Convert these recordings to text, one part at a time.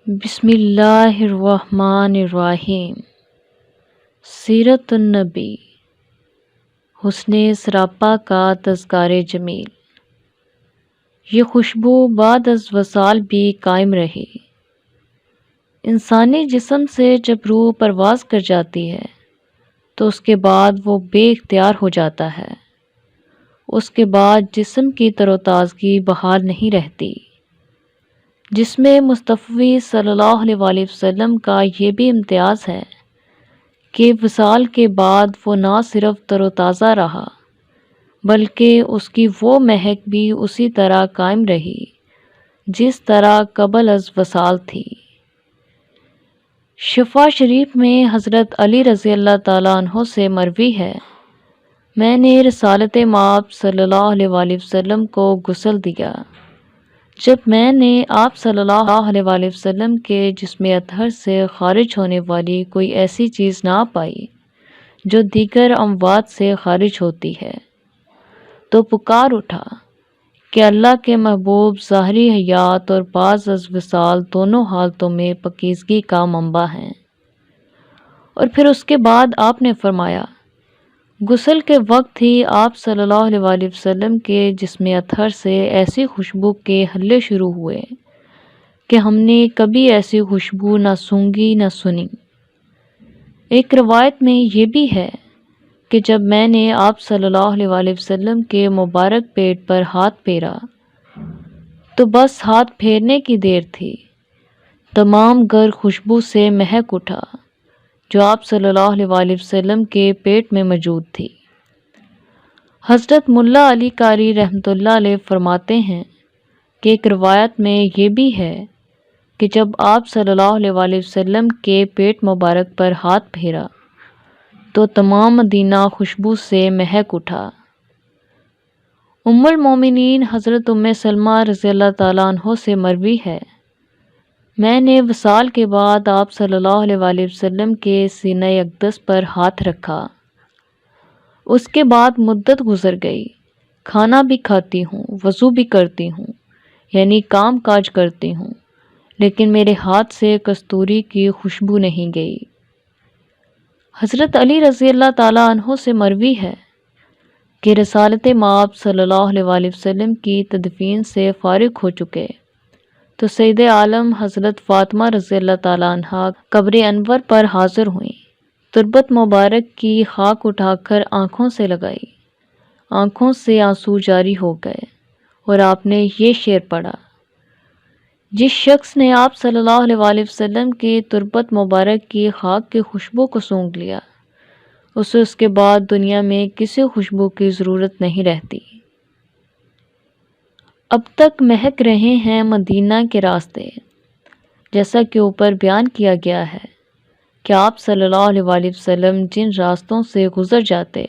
بسم اللہ الرحمن الرحیم۔ سیرت النبی، حسن سراپا کا تذکار جمیل۔ یہ خوشبو بعد از وصال بھی قائم رہی۔ انسانی جسم سے جب روح پرواز کر جاتی ہے تو اس کے بعد وہ بے اختیار ہو جاتا ہے۔ اس کے بعد جسم کی تر و تازگی بحال نہیں رہتی۔ جس میں مصطفی صلی اللہ علیہ وسلم کا یہ بھی امتیاز ہے کہ وصال کے بعد وہ نہ صرف تر و تازہ رہا بلکہ اس کی وہ مہک بھی اسی طرح قائم رہی جس طرح قبل از وصال تھی۔ شفا شریف میں حضرت علی رضی اللہ تعالیٰ عنہ سے مروی ہے، میں نے رسالت مآب صلی اللہ علیہ وسلم کو غسل دیا جب میں نے آپ صلی اللہ علیہ وسلم کے جسم اطہر سے خارج ہونے والی کوئی ایسی چیز نہ پائی جو دیگر اموات سے خارج ہوتی ہے، تو پکار اٹھا کہ اللہ کے محبوب ظاہری حیات اور بعد از وصال دونوں حالتوں میں پاکیزگی کا منبع ہیں۔ اور پھر اس کے بعد آپ نے فرمایا، غسل کے وقت ہی آپ صلی اللہ علیہ وسلم کے جسم اطہر سے ایسی خوشبو کے حلے شروع ہوئے کہ ہم نے کبھی ایسی خوشبو نہ سونگھی نہ سنی۔ ایک روایت میں یہ بھی ہے کہ جب میں نے آپ صلی اللہ علیہ وسلم کے مبارک پیٹ پر ہاتھ پھیرا تو بس ہاتھ پھیرنے کی دیر تھی، تمام گھر خوشبو سے مہک اٹھا جو آپ صلی اللہ علیہ وسلم کے پیٹ میں موجود تھی۔ حضرت ملا علی قاری رحمۃ اللہ علیہ فرماتے ہیں کہ ایک روایت میں یہ بھی ہے کہ جب آپ صلی اللہ علیہ وسلم کے پیٹ مبارک پر ہاتھ پھیرا تو تمام مدینہ خوشبو سے مہک اٹھا۔ ام المومنین حضرت ام سلمہ رضی اللہ تعالیٰ عنہ سے مروی ہے، میں نے وصال کے بعد آپ صلی اللہ علیہ وسلم کے سینہ اقدس پر ہاتھ رکھا۔ اس کے بعد مدت گزر گئی، کھانا بھی کھاتی ہوں، وضو بھی کرتی ہوں، یعنی کام کاج کرتی ہوں، لیکن میرے ہاتھ سے کستوری کی خوشبو نہیں گئی۔ حضرت علی رضی اللہ تعالیٰ عنہ سے مروی ہے کہ رسالت مآب صلی اللہ علیہ وسلم کی تدفین سے فارغ ہو چکے تو سید عالم حضرت فاطمہ رضی اللہ تعالیٰ عنہ قبر انور پر حاضر ہوئیں، تربت مبارک کی خاک اٹھا کر آنکھوں سے لگائی، آنکھوں سے آنسو جاری ہو گئے اور آپ نے یہ شعر پڑھا، جس شخص نے آپ صلی اللہ علیہ وسلم کی تربت مبارک کی خاک کی خوشبو کو سونگھ لیا، اسے اس کے بعد دنیا میں کسی خوشبو کی ضرورت نہیں رہتی۔ اب تک مہک رہے ہیں مدینہ کے راستے، جیسا کہ اوپر بیان کیا گیا ہے کہ آپ صلی اللہ علیہ وسلم جن راستوں سے گزر جاتے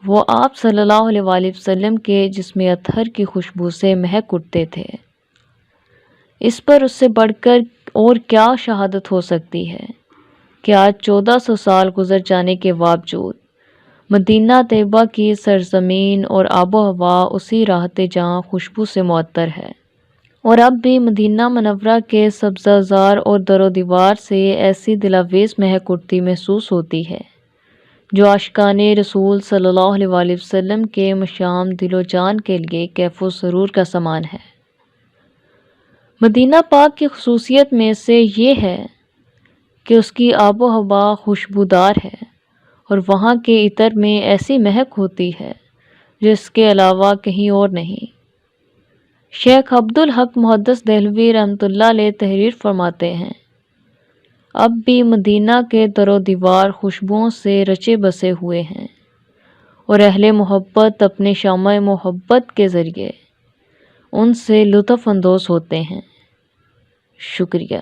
وہ آپ صلی اللہ علیہ وسلم کے جسم اطہر کی خوشبو سے مہک اٹھتے تھے۔ اس پر اس سے بڑھ کر اور کیا شہادت ہو سکتی ہے کہ آج 1400 سال گزر جانے کے باوجود مدینہ طیبہ کی سرزمین اور آب و ہوا اسی راحت جہاں خوشبو سے معطر ہے، اور اب بھی مدینہ منورہ کے سبزہ زار اور در و دیوار سے ایسی دلاویز مہک اٹھتی محسوس ہوتی ہے جو عاشقان رسول صلی اللہ علیہ وسلم کے مشام دل و جان کے لیے کیف و سرور کا سامان ہے۔ مدینہ پاک کی خصوصیت میں سے یہ ہے کہ اس کی آب و ہوا خوشبودار ہے اور وہاں کے عطر میں ایسی مہک ہوتی ہے جو اس کے علاوہ کہیں اور نہیں۔ شیخ عبدالحق محدث دہلوی رحمۃ اللہ علیہ تحریر فرماتے ہیں، اب بھی مدینہ کے در و دیوار خوشبوؤں سے رچے بسے ہوئے ہیں اور اہل محبت اپنے شمع محبت کے ذریعے ان سے لطف اندوز ہوتے ہیں۔ شکریہ۔